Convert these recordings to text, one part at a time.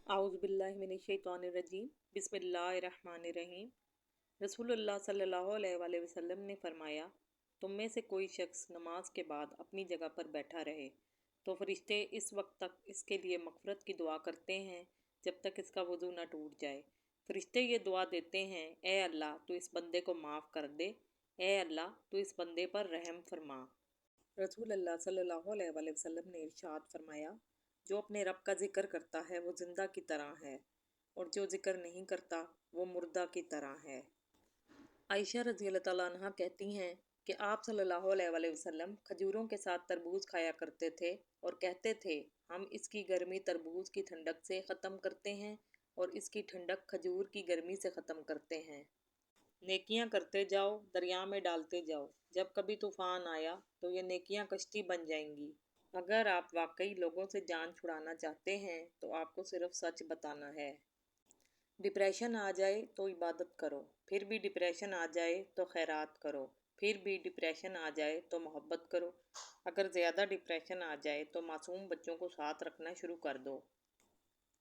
आउज़ बिल्लाहि मिनश्शैतानिर्रजीम बिस्मिल्लाहिर्रहमानिर्रहीम। रसूलुल्लाह सल्लल्लाहु अलैहि वसल्लम ने फरमाया, तुम में से कोई शख्स नमाज के बाद अपनी जगह पर बैठा रहे तो फरिश्ते इस वक्त तक इसके लिए मग़फ़िरत की दुआ करते हैं जब तक इसका वज़ू न टूट जाए। फरिश्ते ये दुआ देते हैं, ए अल्लाह तू इस बंदे को माफ़ कर दे, ए अल्लाह तू इस बंदे पर रहम फरमा। रसूल अल्लाह सल्लल्लाहु अलैहि वसल्लम ने इरशाद फरमाया, जो अपने रब का ज़िक्र करता है वो ज़िंदा की तरह है और जो ज़िक्र नहीं करता वो मुर्दा की तरह है। आयशा रज़ी अल्लाह तआला अन्हा कहती हैं कि आप सल्लल्लाहु अलैहि वसल्लम खजूरों के साथ तरबूज खाया करते थे और कहते थे, हम इसकी गर्मी तरबूज की ठंडक से ख़त्म करते हैं और इसकी ठंडक खजूर की गर्मी से ख़त्म करते हैं। नेकियां करते जाओ, दरिया में डालते जाओ, जब कभी तूफ़ान आया तो ये नेकियां कश्ती बन जाएंगी। अगर आप वाकई लोगों से जान छुड़ाना चाहते हैं तो आपको सिर्फ सच बताना है। डिप्रेशन आ जाए तो इबादत करो, फिर भी डिप्रेशन आ जाए तो खैरात करो, फिर भी डिप्रेशन आ जाए तो मोहब्बत करो। अगर ज़्यादा डिप्रेशन आ जाए तो मासूम बच्चों को साथ रखना शुरू कर दो।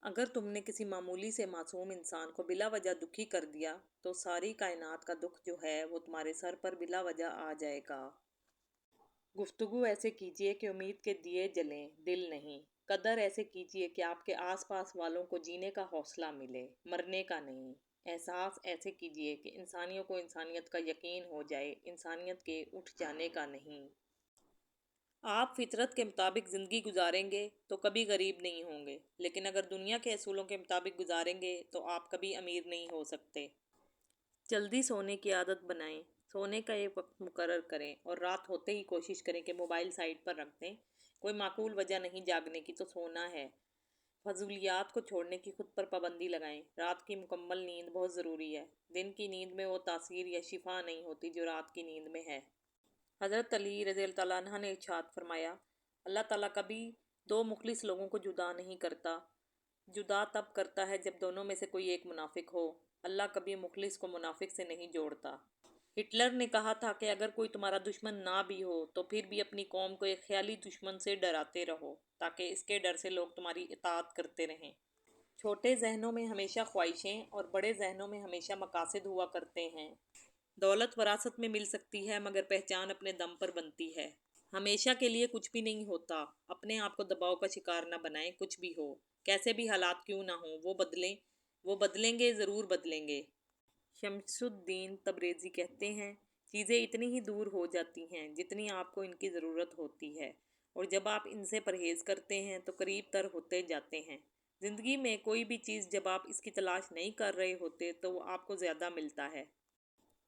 अगर तुमने किसी मामूली से मासूम इंसान को बिला वजह दुखी कर दिया तो सारी कायनात का दुख जो है वो तुम्हारे सर पर बिला वजह आ जाएगा। गुफ्तगू ऐसे कीजिए कि उम्मीद के दिए जलें, दिल नहीं। कदर ऐसे कीजिए कि आपके आसपास वालों को जीने का हौसला मिले, मरने का नहीं। एहसास ऐसे कीजिए कि इंसानियों को इंसानियत का यकीन हो जाए, इंसानियत के उठ जाने का नहीं। आप फितरत के मुताबिक ज़िंदगी गुजारेंगे तो कभी गरीब नहीं होंगे, लेकिन अगर दुनिया के असूलों के मुताबिक गुजारेंगे तो आप कभी अमीर नहीं हो सकते। जल्दी सोने की आदत बनाएं, सोने का एक वक्त मुकर्रर करें और रात होते ही कोशिश करें कि मोबाइल साइड पर रख दें। कोई माकूल वजह नहीं जागने की तो सोना है। फजूलियात को छोड़ने की खुद पर पाबंदी लगाएं। रात की मुकम्मल नींद बहुत ज़रूरी है। दिन की नींद में वो तासीर या शिफा नहीं होती जो रात की नींद में है। हज़रत अली रज़ी अल्लाह तआला अन्हु ने इरशाद फरमाया, अल्लाह ताला कभी दो मुखलिस लोगों को जुदा नहीं करता। जुदा तब करता है जब दोनों में से कोई एक मुनाफिक हो। अल्लाह कभी मुखलिस को मुनाफिक से नहीं जोड़ता। हिटलर ने कहा था कि अगर कोई तुम्हारा दुश्मन ना भी हो तो फिर भी अपनी कौम को एक ख्याली दुश्मन से डराते रहो ताकि इसके डर से लोग तुम्हारी इताअत करते रहें। छोटे जहनों में हमेशा ख्वाहिशें और बड़े जहनों में हमेशा मकासद हुआ करते हैं। दौलत वरासत में मिल सकती है मगर पहचान अपने दम पर बनती है। हमेशा के लिए कुछ भी नहीं होता। अपने आप को दबाव का शिकार न बनाएं। कुछ भी हो, कैसे भी हालात क्यों ना हो, वो बदलेंगे, ज़रूर बदलेंगे। शमसुद्दीन तबरेज़ी कहते हैं, चीज़ें इतनी ही दूर हो जाती हैं जितनी आपको इनकी ज़रूरत होती है, और जब आप इनसे परहेज़ करते हैं तो करीब तर होते जाते हैं। ज़िंदगी में कोई भी चीज़ जब आप इसकी तलाश नहीं कर रहे होते तो वो आपको ज़्यादा मिलता है।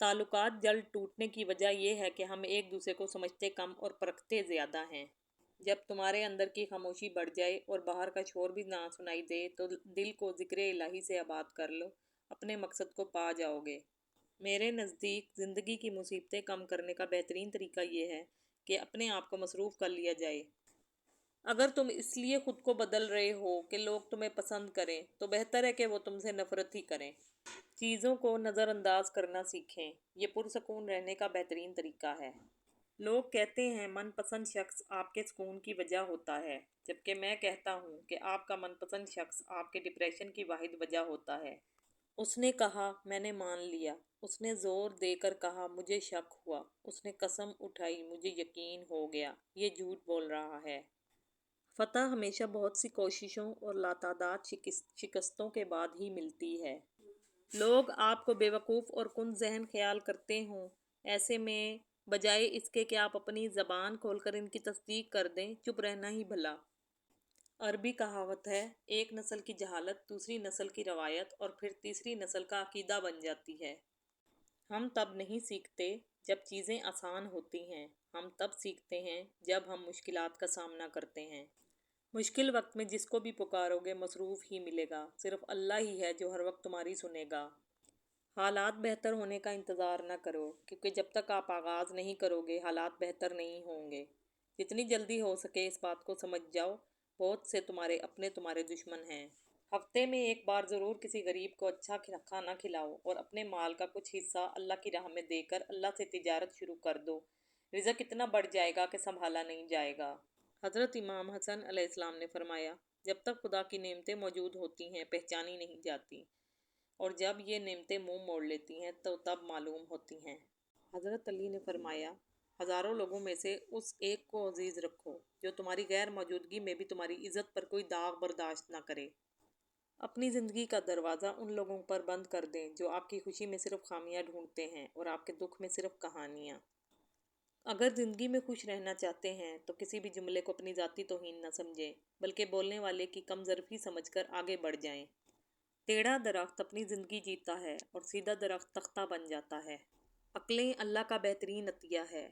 ताल्लुकात जल्द टूटने की वजह यह है कि हम एक दूसरे को समझते कम और परखते ज़्यादा हैं। जब तुम्हारे अंदर की खामोशी बढ़ जाए और बाहर का शोर भी ना सुनाई दे तो दिल को ज़िक्र इलाही से आबाद कर लो, अपने मकसद को पा जाओगे। मेरे नज़दीक ज़िंदगी की मुसीबतें कम करने का बेहतरीन तरीका ये है कि अपने आप को मसरूफ़ कर लिया जाए। अगर तुम इसलिए ख़ुद को बदल रहे हो कि लोग तुम्हें पसंद करें तो बेहतर है कि वो तुमसे नफ़रत ही करें। चीज़ों को नज़रअंदाज करना सीखें, ये पुरसकून रहने का बेहतरीन तरीका है। लोग कहते हैं मनपसंद शख्स आपके सुकून की वजह होता है, जबकि मैं कहता हूँ कि आपका मनपसंद शख्स आपके डिप्रेशन की वाहिद वजह होता है। उसने कहा, मैंने मान लिया। उसने ज़ोर देकर कहा, मुझे शक हुआ। उसने कसम उठाई, मुझे यकीन हो गया। ये झूठ बोल रहा है। फतह हमेशा बहुत सी कोशिशों और लातादाद शिकस्तों के बाद ही मिलती है। लोग आपको बेवकूफ़ और कुन ज़हन ख्याल करते हों, ऐसे में बजाय इसके कि आप अपनी ज़बान खोलकर इनकी तस्दीक कर दें, चुप रहना ही भला। अरबी कहावत है, एक नस्ल की जहालत दूसरी नस्ल की रवायत और फिर तीसरी नस्ल का अकीदा बन जाती है। हम तब नहीं सीखते जब चीज़ें आसान होती हैं, हम तब सीखते हैं जब हम मुश्किलात का सामना करते हैं। मुश्किल वक्त में जिसको भी पुकारोगे मसरूफ़ ही मिलेगा। सिर्फ अल्लाह ही है जो हर वक्त तुम्हारी सुनेगा। हालात बेहतर होने का इंतज़ार न करो, क्योंकि जब तक आप आगाज़ नहीं करोगे हालात बेहतर नहीं होंगे। जितनी जल्दी हो सके इस बात को समझ जाओ, बहुत से तुम्हारे अपने तुम्हारे दुश्मन हैं। हफ्ते में एक बार ज़रूर किसी गरीब को अच्छा खाना खिलाओ और अपने माल का कुछ हिस्सा अल्लाह की राह में देकर अल्लाह से तिजारत शुरू कर दो। रिज़्क़ इतना बढ़ जाएगा कि संभाला नहीं जाएगा। हज़रत इमाम हसन अलैहिस्सलाम ने फरमाया, جب تک خدا کی نعمتیں موجود ہوتی ہیں پہچانی نہیں جاتی، اور جب یہ نعمتیں منہ موڑ لیتی ہیں تو تب معلوم ہوتی ہیں۔ حضرت علی نے فرمایا، ہزاروں لوگوں میں سے اس ایک کو عزیز رکھو جو تمہاری غیر موجودگی میں بھی تمہاری عزت پر کوئی داغ برداشت نہ کرے۔ اپنی زندگی کا دروازہ ان لوگوں پر بند کر دیں جو آپ کی خوشی میں صرف خامیاں ڈھونڈتے ہیں اور آپ کے دکھ میں صرف کہانیاں۔ اگر زندگی میں خوش رہنا چاہتے ہیں تو کسی بھی جملے کو اپنی ذاتی توہین نہ سمجھیں، بلکہ بولنے والے کی کم ظرفی سمجھ کر آگے بڑھ جائیں۔ ٹیڑھا درخت اپنی زندگی جیتا ہے اور سیدھا درخت تختہ بن جاتا ہے۔ عقلیں اللہ کا بہترین عطیہ ہے،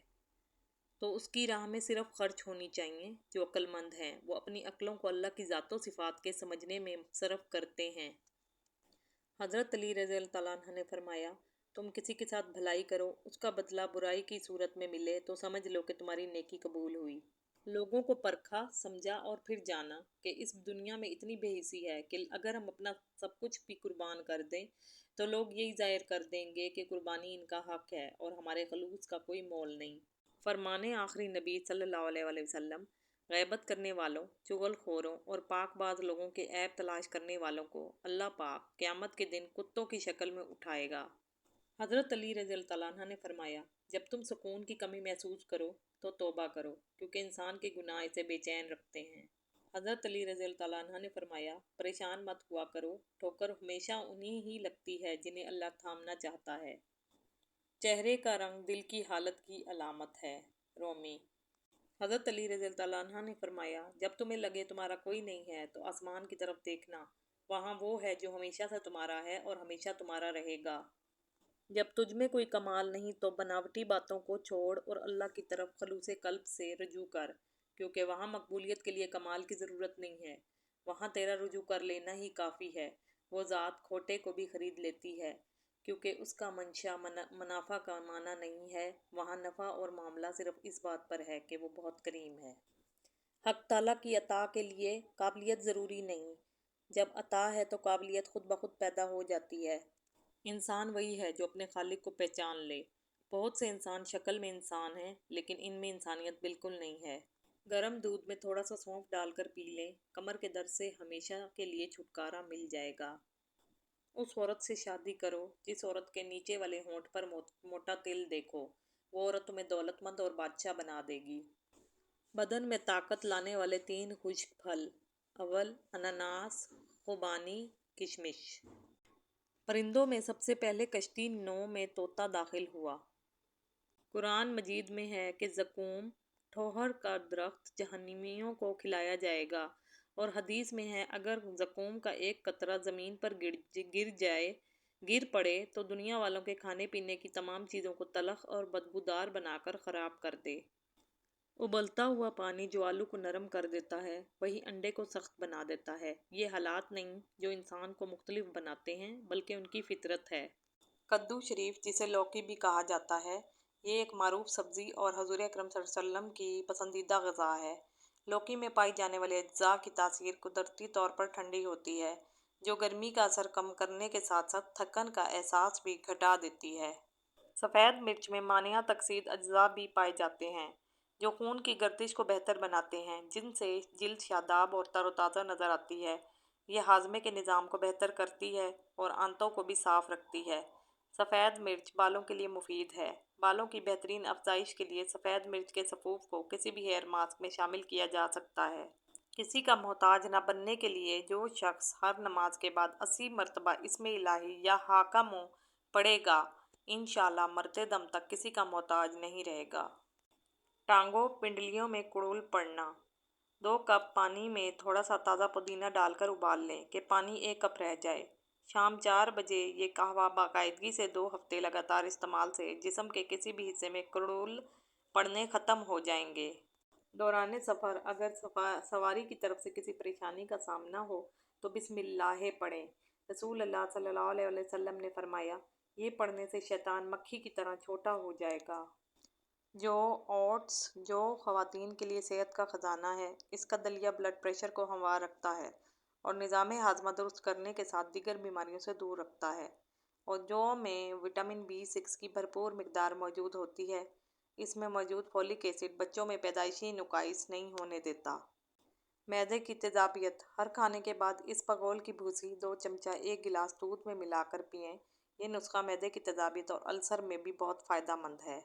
تو اس کی راہ میں صرف خرچ ہونی چاہیے۔ جو عقل مند ہیں وہ اپنی عقلوں کو اللہ کی ذات و صفات کے سمجھنے میں صرف کرتے ہیں۔ حضرت علی رضی اللہ تعالیٰ عنہ نے فرمایا، تم کسی کے ساتھ بھلائی کرو، اس کا بدلہ برائی کی صورت میں ملے تو سمجھ لو کہ تمہاری نیکی قبول ہوئی۔ لوگوں کو پرکھا، سمجھا اور پھر جانا کہ اس دنیا میں اتنی بے حسی ہے کہ اگر ہم اپنا سب کچھ بھی قربان کر دیں تو لوگ یہی ظاہر کر دیں گے کہ قربانی ان کا حق ہے اور ہمارے خلوص کا کوئی مول نہیں۔ فرمان آخری نبی صلی اللہ علیہ وآلہ وسلم، غیبت کرنے والوں، چغل خوروں اور پاک باز لوگوں کے عیب تلاش کرنے والوں کو اللہ پاک قیامت کے دن کتوں کی شکل میں اٹھائے گا۔ حضرت علی رضی اللہ تعالیٰ عنہ نے فرمایا، جب تم سکون کی کمی محسوس کرو تو توبہ کرو، کیونکہ انسان کے گناہ اسے بے چین رکھتے ہیں۔ حضرت علی رضی اللہ تعالیٰ عنہ نے فرمایا، پریشان مت ہوا کرو، ٹھوکر ہمیشہ انہی ہی لگتی ہے جنہیں اللہ تھامنا چاہتا ہے۔ چہرے کا رنگ دل کی حالت کی علامت ہے۔ رومی۔ حضرت علی رضی اللہ تعالیٰ عنہ نے فرمایا، جب تمہیں لگے تمہارا کوئی نہیں ہے تو آسمان کی طرف دیکھنا، وہاں وہ ہے جو ہمیشہ سے تمہارا ہے اور ہمیشہ تمہارا رہے گا۔ جب تجھ میں کوئی کمال نہیں تو بناوٹی باتوں کو چھوڑ اور اللہ کی طرف خلوص قلب سے رجوع کر، کیونکہ وہاں مقبولیت کے لیے کمال کی ضرورت نہیں ہے، وہاں تیرا رجوع کر لینا ہی کافی ہے۔ وہ ذات کھوٹے کو بھی خرید لیتی ہے، کیونکہ اس کا منشا منافع کمانا نہیں ہے، وہاں نفع اور معاملہ صرف اس بات پر ہے کہ وہ بہت کریم ہے۔ حق تعالیٰ کی عطا کے لیے قابلیت ضروری نہیں، جب عطا ہے تو قابلیت خود بخود پیدا ہو جاتی ہے۔ انسان وہی ہے جو اپنے خالق کو پہچان لے۔ بہت سے انسان شکل میں انسان ہیں لیکن ان میں انسانیت بالکل نہیں ہے۔ گرم دودھ میں تھوڑا سا سونف ڈال کر پی لیں، کمر کے درد سے ہمیشہ کے لیے چھٹکارا مل جائے گا۔ اس عورت سے شادی کرو جس عورت کے نیچے والے ہونٹ پر موٹا تل دیکھو، وہ عورت تمہیں دولت مند اور بادشاہ بنا دے گی۔ بدن میں طاقت لانے والے 3 خشک پھل: اول اناناس، خوبانی، کشمش۔ پرندوں میں سب سے پہلے کشتی نو میں طوطا داخل ہوا۔ قرآن مجید میں ہے کہ زقوم، ٹھوہر کا درخت جہنمیوں کو کھلایا جائے گا، اور حدیث میں ہے اگر زقوم کا ایک قطرہ زمین پر گر پڑے تو دنیا والوں کے کھانے پینے کی تمام چیزوں کو تلخ اور بدبودار بنا کر خراب کر دے۔ ابلتا ہوا پانی جو آلو کو نرم کر دیتا ہے وہی انڈے کو سخت بنا دیتا ہے۔ یہ حالات نہیں جو انسان کو مختلف بناتے ہیں بلکہ ان کی فطرت ہے۔ کدو شریف جسے لوکی بھی کہا جاتا ہے، یہ ایک معروف سبزی اور حضور اکرم صلی اللہ علیہ وسلم کی پسندیدہ غذا ہے۔ لوکی میں پائی جانے والے اجزاء کی تاثیر قدرتی طور پر ٹھنڈی ہوتی ہے، جو گرمی کا اثر کم کرنے کے ساتھ ساتھ تھکن کا احساس بھی گھٹا دیتی ہے۔ سفید مرچ میں مانع تکسید اجزاء بھی پائے جاتے ہیں جو خون کی گردش کو بہتر بناتے ہیں، جن سے جلد شاداب اور تر و تازہ نظر آتی ہے۔ یہ ہاضمے کے نظام کو بہتر کرتی ہے اور آنتوں کو بھی صاف رکھتی ہے۔ سفید مرچ بالوں کے لیے مفید ہے۔ بالوں کی بہترین افزائش کے لیے سفید مرچ کے سفوف کو کسی بھی ہیئر ماسک میں شامل کیا جا سکتا ہے۔ کسی کا محتاج نہ بننے کے لیے جو شخص ہر نماز کے بعد 80 مرتبہ اسم الہی یا حاکموں پڑھے گا، انشاءاللہ مرتے دم تک کسی کا محتاج نہیں رہے گا۔ ٹانگوں پنڈلیوں میں کڑول پڑنا۔ 2 کپ پانی میں تھوڑا سا تازہ پودینہ ڈال کر ابال لیں کہ پانی 1 کپ رہ جائے۔ شام 4 بجے یہ قہوہ باقاعدگی سے 2 ہفتے لگاتار استعمال سے جسم کے کسی بھی حصے میں کڑول پڑنے ختم ہو جائیں گے۔ دوران سفر اگر سواری کی طرف سے کسی پریشانی کا سامنا ہو تو بسم اللہ پڑھیں۔ رسول اللہ صلی اللہ علیہ وسلم نے فرمایا، یہ پڑھنے سے شیطان مکھی کی طرح چھوٹا ہو جائے گا۔ اوٹس جو خواتین کے لیے صحت کا خزانہ ہے، اس کا دلیہ بلڈ پریشر کو ہموار رکھتا ہے اور نظام ہاضمہ درست کرنے کے ساتھ دیگر بیماریوں سے دور رکھتا ہے، اور جو میں وٹامن B6 کی بھرپور مقدار موجود ہوتی ہے۔ اس میں موجود فولک ایسڈ بچوں میں پیدائشی نقائص نہیں ہونے دیتا۔ معدے کی تیزابیت: ہر کھانے کے بعد اس پغول کی بھوسی 2 چمچہ 1 گلاس دودھ میں ملا کر پئیں۔ یہ نسخہ معدے کی تیزابیت اور السر میں بھی بہت فائدہ مند ہے۔